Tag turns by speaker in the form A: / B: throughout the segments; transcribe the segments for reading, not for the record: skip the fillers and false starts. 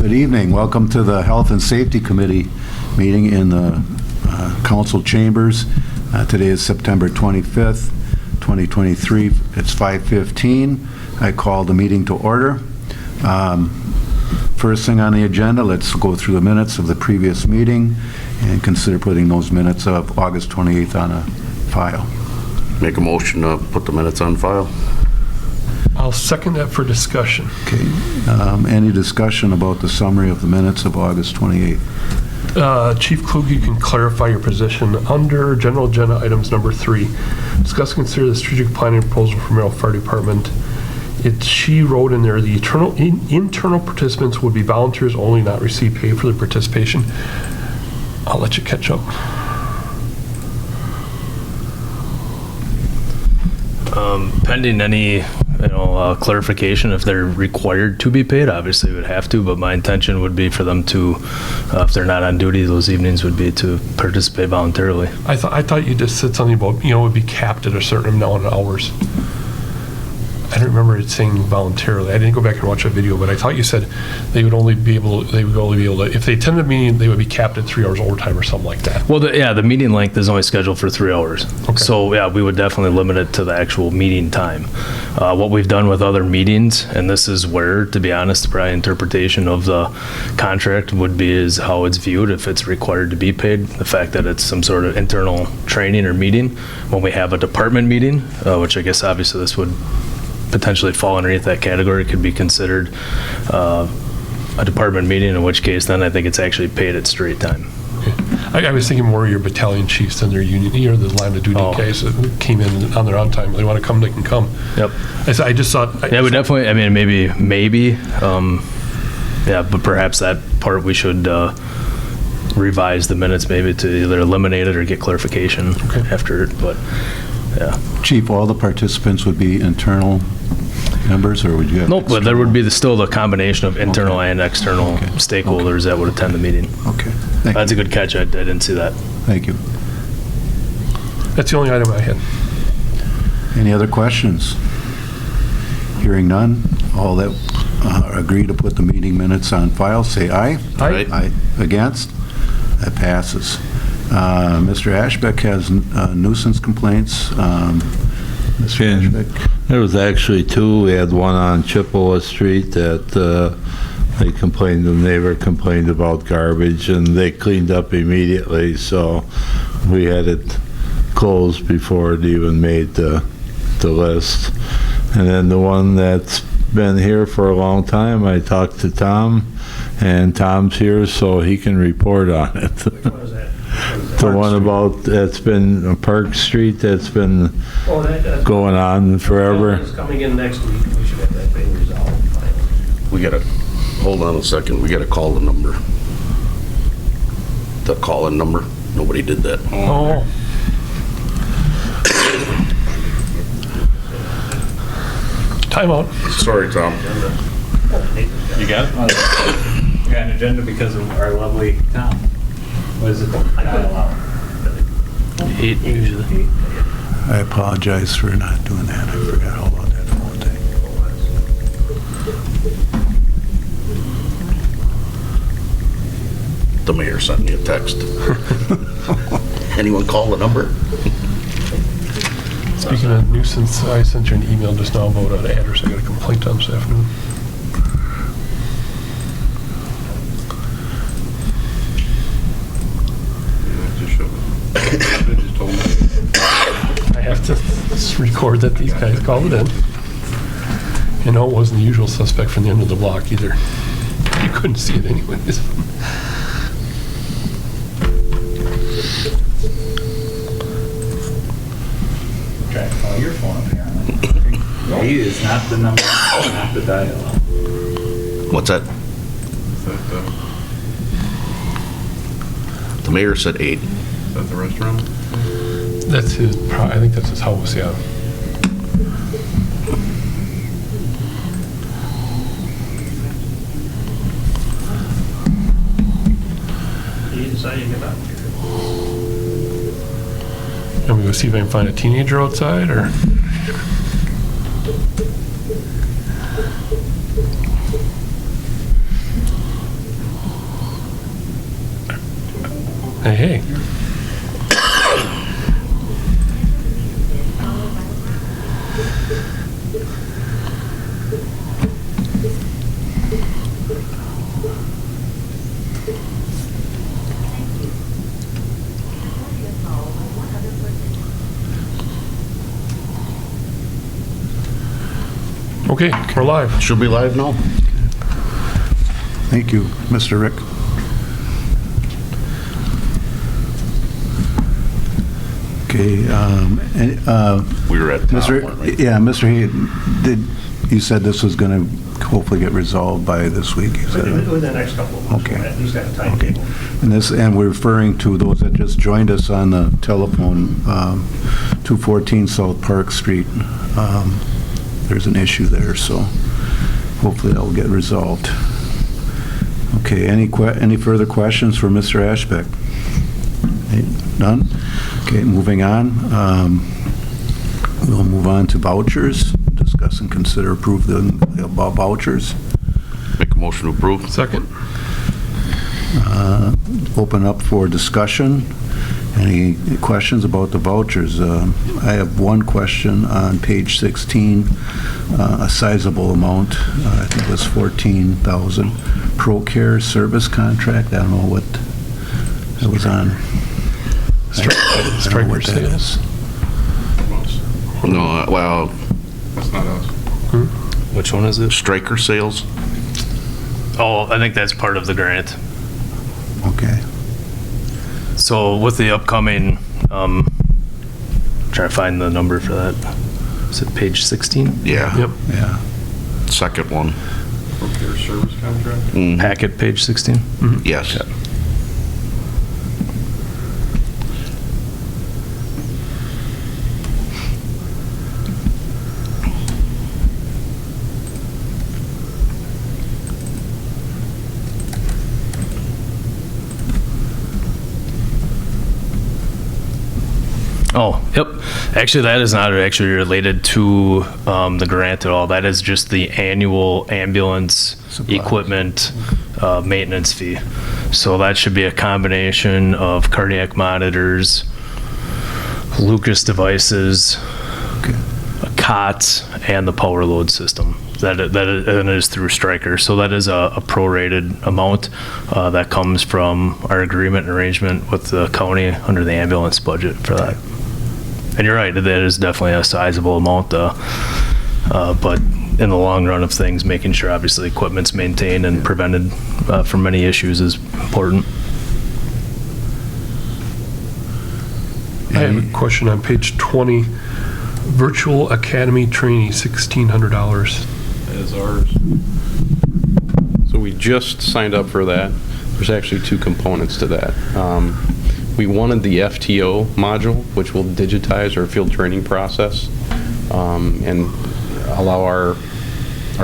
A: Good evening. Welcome to the Health and Safety Committee meeting in the council chambers. Today is September 25th, 2023. It's 5:15. I call the meeting to order. First thing on the agenda, let's go through the minutes of the previous meeting and consider putting those minutes of August 28th on a file.
B: Make a motion to put the minutes on file.
C: I'll second that for discussion.
A: Okay. Any discussion about the summary of the minutes of August 28th?
C: Chief Klug, you can clarify your position under general agenda items number 3. Discuss and consider the strategic planning proposal for Merrill Fire Department. She wrote in there, the internal participants would be volunteers only, not receive pay for their participation. I'll let you catch up.
D: Pending any, clarification, if they're required to be paid, obviously would have to, but my intention would be for them to, if they're not on duty those evenings, would be to participate voluntarily.
C: I thought you just said something about, it would be capped at a certain amount of hours. I don't remember it saying voluntarily. I didn't go back and watch that video, but I thought you said they would only be able to, if they attended a meeting, they would be capped at 3 hours overtime or something like that.
D: Well, the meeting length is only scheduled for 3 hours.
C: Okay.
D: So, yeah, we would definitely limit it to the actual meeting time. What we've done with other meetings, and this is where, to be honest, probably interpretation of the contract would be is how it's viewed, if it's required to be paid, the fact that it's some sort of internal training or meeting. When we have a department meeting, which I guess obviously this would potentially fall underneath that category, could be considered a department meeting, in which case then I think it's actually paid at straight time.
C: Okay. I was thinking more of your battalion chiefs than their union, the line of duty guys that came in on their own time. If they want to come, they can come.
D: Yep.
C: I just thought.
D: Yeah, we definitely, maybe, but perhaps that part we should revise the minutes maybe to either eliminate it or get clarification after it, but yeah.
A: Chief, all the participants would be internal members, or would you have?
D: Nope, but there would be still the combination of internal and external stakeholders that would attend the meeting.
A: Okay.
D: That's a good catch. I didn't see that.
A: Thank you.
C: That's the only item I had.
A: Any other questions? Hearing none, all that agree to put the meeting minutes on file, say aye.
C: Aye.
A: Aye. Against? That passes. Mr. Ashbeck has nuisance complaints. Mr. Ashbeck.
E: There was actually 2. We had one on Chippewa Street that the neighbor complained about garbage, and they cleaned up immediately, so we had it closed before it even made the list. And then the one that's been here for a long time, I talked to Tom, and Tom's here so he can report on it.
F: Which one is that?
E: The one about, that's been Park Street, that's been going on forever.
F: It's coming in next week. We should have that thing resolved finally.
B: We gotta, hold on a second, we gotta call the number. The call-in number, nobody did that.
C: Oh. Time out.
B: Sorry, Tom.
G: You got it? We got an agenda because of our lovely Tom. What is it? Dial-out.
D: 8 usually.
A: I apologize for not doing that. I forgot all about that phone thing.
B: The mayor sent me a text. Anyone call the number?
C: Speaking of nuisance, I sent you an email just now about an address I got a complaint on this afternoon. I have to record that these guys called it in. You know, it wasn't the usual suspect from the end of the block either. You couldn't see it anyways.
G: Try to call your phone apparently. He is not the number, not the dial-out.
B: What's that? The mayor said 8.
H: Is that the restaurant?
C: That's his, I think that's his house, yeah.
F: You decided to get out here.
C: I'm gonna go see if I can find a teenager outside, or? hey. Okay, we're live.
B: Should be live now?
A: Thank you, Mr. Rick. Okay,
B: We were at top,
A: Mr.
B: weren't we?
A: Yeah, Mr. Hay, you said this was going to hopefully get resolved by this week? Is that-
F: Within the next couple of months,
A: Okay.
F: we'll at least have a timetable.
A: And we're referring to those that just joined us on the telephone, 214 South Park Street. There's an issue there, so hopefully that will get resolved. Okay, any further questions for Mr. Ashbeck? None? Okay, moving on. We'll move on to vouchers. Discuss and consider approve the above vouchers.
B: Make a motion to approve.
C: Second.
A: Open up for discussion. Any questions about the vouchers? I have one question on page 16, a sizable amount, I think it was 14,000. ProCare service contract, I don't know what it was on. I don't know
C: Striker
A: what that
C: sales.
A: is.
B: No, well,
H: That's not us.
D: Which one is it?
B: striker sales?
D: Oh, I think that's part of the grant.
A: Okay.
D: So with the upcoming, trying to find the number for that. Is it page 16?
B: Yeah.
C: Yep.
A: Yeah.
B: Second one.
H: Procure service contract?
B: Mhm.
D: Packet, page 16?
B: Yes.
D: Oh, yep. Actually, that is not actually related to the grant at all. That is just the annual ambulance
A: Supplies.
D: equipment maintenance fee. So that should be a combination of cardiac monitors, Lucas devices,
A: Okay.
D: cots, and the power load system. That is through Stryker. So that is a prorated amount that comes from our agreement and arrangement with the county under the ambulance budget for that. And you're right, that is definitely a sizable amount, but in the long run of things, making sure obviously equipment's maintained and prevented from many issues is important.
C: I have a question on page 20. Virtual Academy training, $1,600.
H: That is ours. So we just signed up for that. There's actually two components to that. We wanted the FTO module, which will digitize our field training process and allow our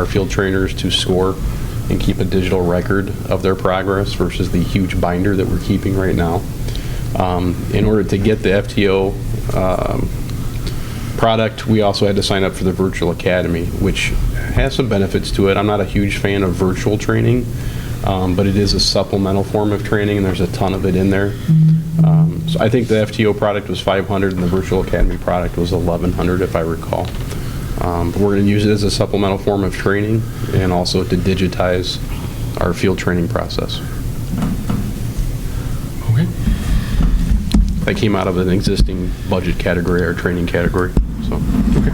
H: field trainers to score and keep a digital record of their progress versus the huge binder that we're keeping right now. In order to get the FTO product, we also had to sign up for the Virtual Academy, which has some benefits to it. I'm not a huge fan of virtual training, but it is a supplemental form of training, and there's a ton of it in there. So I think the FTO product was $500, and the Virtual Academy product was $1,100, if I recall. But we're going to use it as a supplemental form of training, and also to digitize our field training process.
C: Okay.
H: That came out of an existing budget category or training category, so.
C: Okay.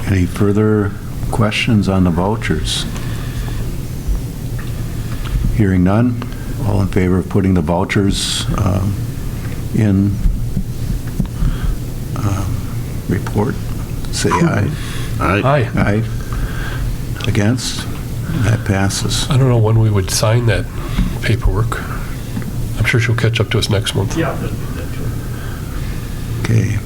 A: Any further questions on the vouchers? Hearing none, all in favor of putting the vouchers in report, say aye.
B: Aye.
C: Aye.
A: Aye. Against? That passes.
C: I don't know when we would sign that paperwork. I'm sure she'll catch up to us next month.
F: Yeah, that too.
A: Okay,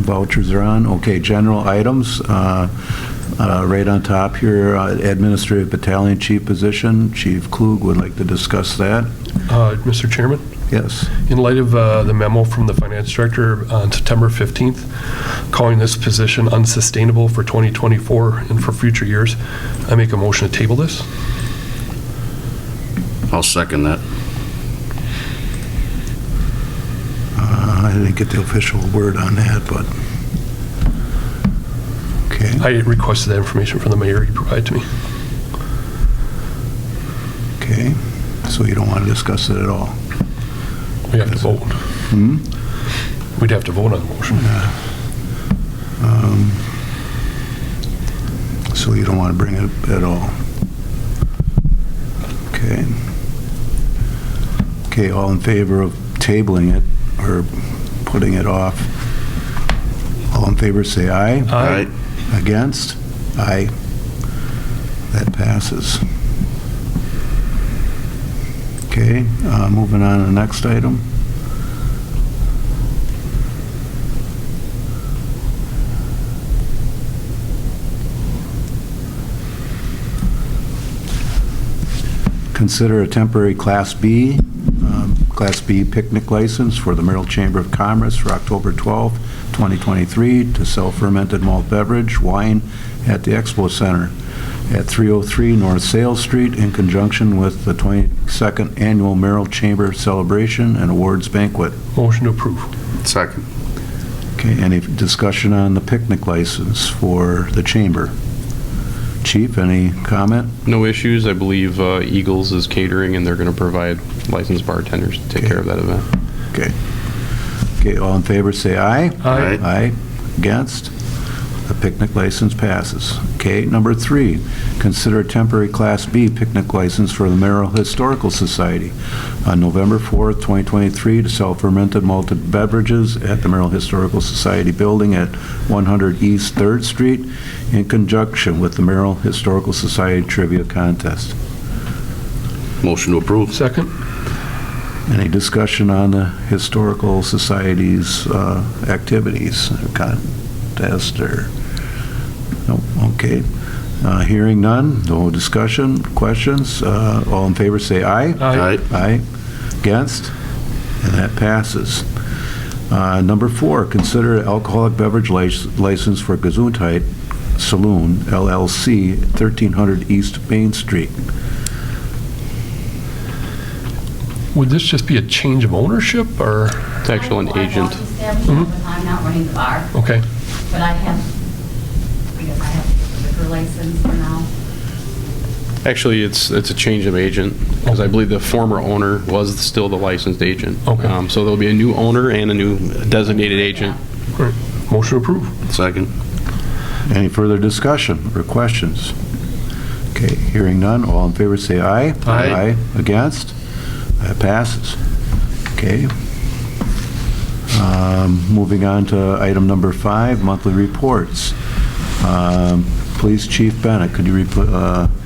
A: vouchers are on. Okay, general items, right on top here, administrative battalion chief position. Chief Klug would like to discuss that.
C: Mr. Chairman,
A: Yes.
C: in light of the memo from the finance director on September 15th, calling this position unsustainable for 2024 and for future years, I make a motion to table this.
B: I'll second that.
A: I didn't get the official word on that, but, okay.
C: I requested that information from the mayor he provided to me.
A: Okay, so you don't want to discuss it at all?
C: We have to vote. We'd have to vote on the motion.
A: So you don't want to bring it at all? Okay. Okay, all in favor of tabling it or putting it off? All in favor, say aye.
C: Aye.
A: Against? Aye. That passes. Okay, moving on to the next item. Consider a temporary Class B picnic license for the Merrill Chamber of Commerce for October 12, 2023 to sell fermented malt beverage, wine at the Expo Center at 303 North Sales Street in conjunction with the 22nd Annual Merrill Chamber Celebration and Awards Banquet.
C: Motion to approve.
B: Second.
A: Okay, any discussion on the picnic license for the chamber? Chief, any comment?
H: No issues. I believe Eagles is catering, and they're going to provide licensed bartenders to take care of that event.
A: Okay. Okay, all in favor, say aye.
C: Aye.
A: Aye. Against? The picnic license passes. Okay, number 3, consider a temporary Class B picnic license for the Merrill Historical Society on November 4th, 2023 to sell fermented malted beverages at the Merrill Historical Society building at 100 East 3rd Street in conjunction with the Merrill Historical Society Trivia Contest.
B: Motion to approve.
C: Second?
A: Any discussion on the Historical Society's activities, contest, or? No, okay. Hearing none, no discussion, questions. All in favor say aye.
C: Aye.
A: Aye. Against? And that passes. Number 4, consider alcoholic beverage license for Gesundheit Saloon, LLC, 1300 East Main Street.
C: Would this just be a change of ownership, or?
H: It's actually an agent.
I: I'm not running the bar,
C: Okay.
I: but I have the liquor license for now.
H: Actually, it's a change of agent, because I believe the former owner was still the licensed agent.
C: Okay.
H: So there'll be a new owner and a new designated agent.
C: Great. Motion approved.
B: Second.
A: Any further discussion or questions? Okay, hearing none, all in favor say aye.
C: Aye.
A: Against? That passes. Okay. Moving on to item number 5, monthly reports. Police Chief Bennett, could you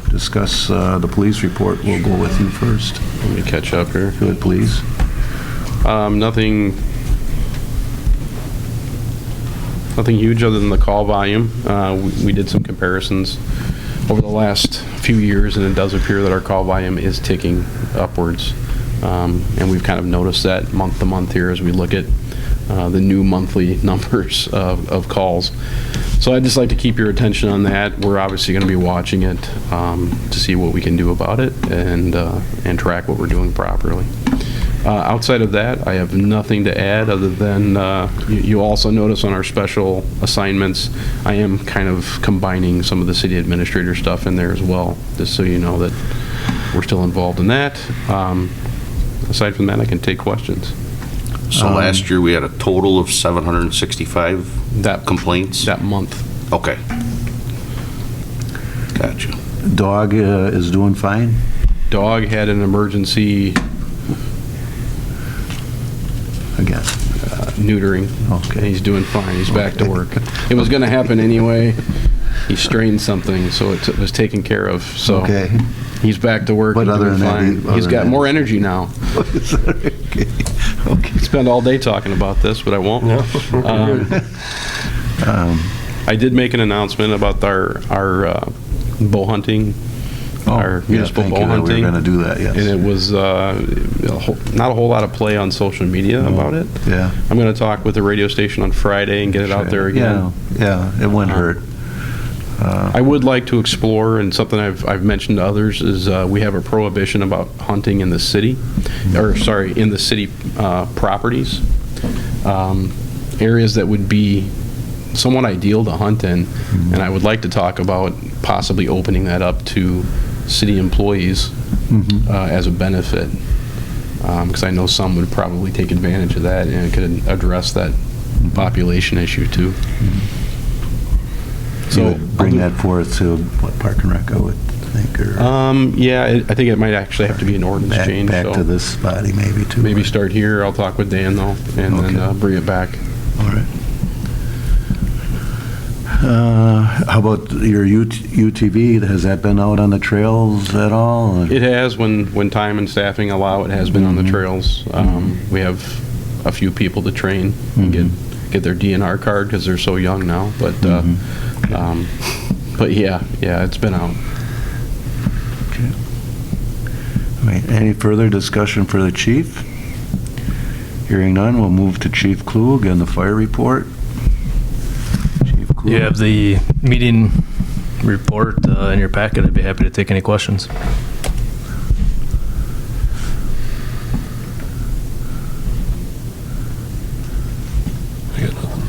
A: discuss the police report? We'll go with you first.
H: Let me catch up here.
A: If you would, please.
H: Nothing huge other than the call volume. We did some comparisons over the last few years, and it does appear that our call volume is ticking upwards. And we've kind of noticed that month to month here as we look at the new monthly numbers of calls. So I'd just like to keep your attention on that. We're obviously going to be watching it to see what we can do about it and track what we're doing properly. Outside of that, I have nothing to add other than you also notice on our special assignments, I am kind of combining some of the city administrator stuff in there as well, just so you know that we're still involved in that. Aside from that, I can take questions.
B: So last year, we had a total of 765 complaints?
H: That month.
B: Okay. Gotcha.
A: Dog is doing fine?
H: Dog had an emergency
A: Again.
H: neutering.
A: Okay.
H: And he's doing fine. He's back to work. It was going to happen anyway. He strained something, so it was taken care of. So
A: Okay.
H: he's back to work
A: But
H: and
A: other
H: doing
A: than that,
H: fine. He's got more energy now.
A: Okay.
H: Spend all day talking about this, but I won't. I did make an announcement about our bow hunting, our municipal bow hunting.
A: We were going to do that, yes.
H: And it was not a whole lot of play on social media about it.
A: Yeah.
H: I'm going to talk with the radio station on Friday and get it out there again.
A: Yeah, it wouldn't hurt.
H: I would like to explore, and something I've mentioned to others, is we have a prohibition about hunting in the city, or sorry, in the city properties. Areas that would be somewhat ideal to hunt in, and I would like to talk about possibly opening that up to city employees as a benefit, because I know some would probably take advantage of that, and it could address that population issue too.
A: So bring that forth to what, Park and Rec, I would think, or
H: Yeah, I think it might actually have to be an ordinance change.
A: back
H: so
A: to this body maybe too.
H: Maybe start here. I'll talk with Dan though, and
A: Okay.
H: then bring it back.
A: All right. How about your UTV? Has that been out on the trails at all?
H: It has, when time and staffing allow, it has been on the trails. We have a few people to train and get their DNR card because they're so young now. But yeah, it's been out.
A: Okay. All right. Any further discussion for the chief? Hearing none, we'll move to Chief Klug and the fire report. Chief Klug.
D: You have the meeting report in your packet. I'd be happy to take any questions.
C: I got nothing.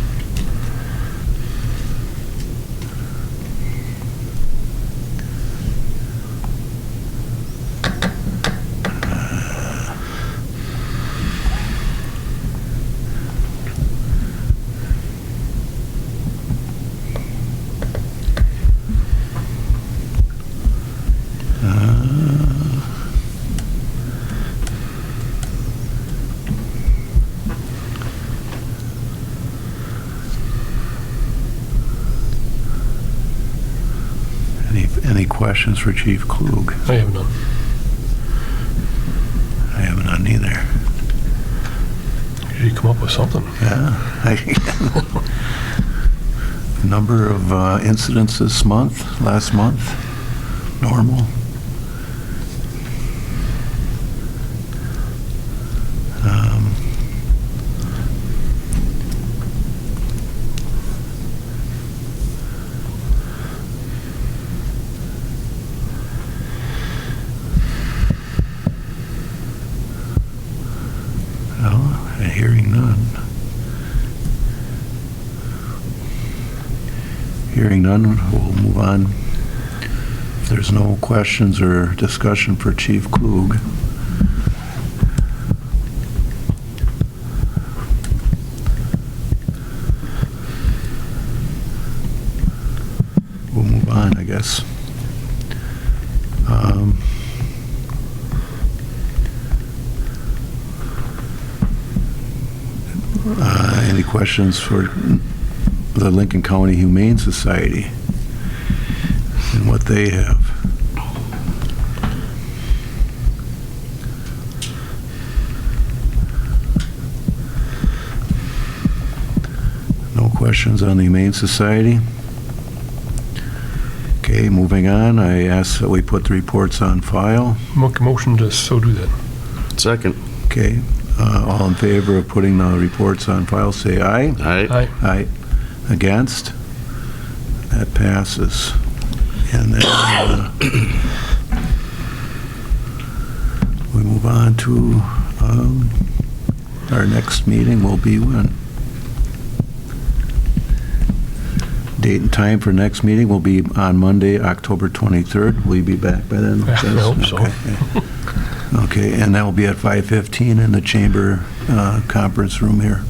A: Any questions for Chief Klug?
C: I have none.
A: I have none either.
C: Usually come up with something.
A: Yeah. Number of incidents this month, last month, normal. Hearing none. Hearing none, we'll move on. If there's no questions or discussion for Chief Klug, we'll move on, I guess. Any questions for the Lincoln County Humane Society and what they have? No questions on the Humane Society? Okay, moving on. I ask that we put the reports on file.
C: Make a motion to so do that.
B: Second.
A: Okay, all in favor of putting the reports on file, say aye.
B: Aye.
C: Aye.
A: Aye. Against? That passes. And then we move on to our next meeting will be when? Date and time for next meeting will be on Monday, October 23rd. Will you be back by then?
C: I hope so.
A: Okay, and that will be at 5:15 in the chamber conference room here.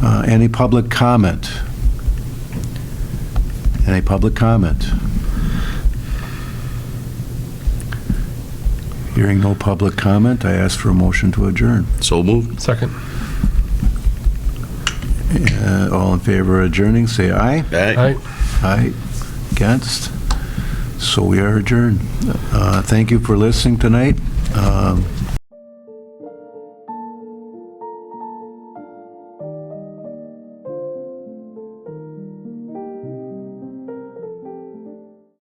A: Any public comment? Any public comment? Hearing no public comment, I ask for a motion to adjourn.
B: So moved.
C: Second.
A: All in favor of adjourning, say aye.
C: Aye.
A: Aye. Against? So we are adjourned. Thank you for listening tonight.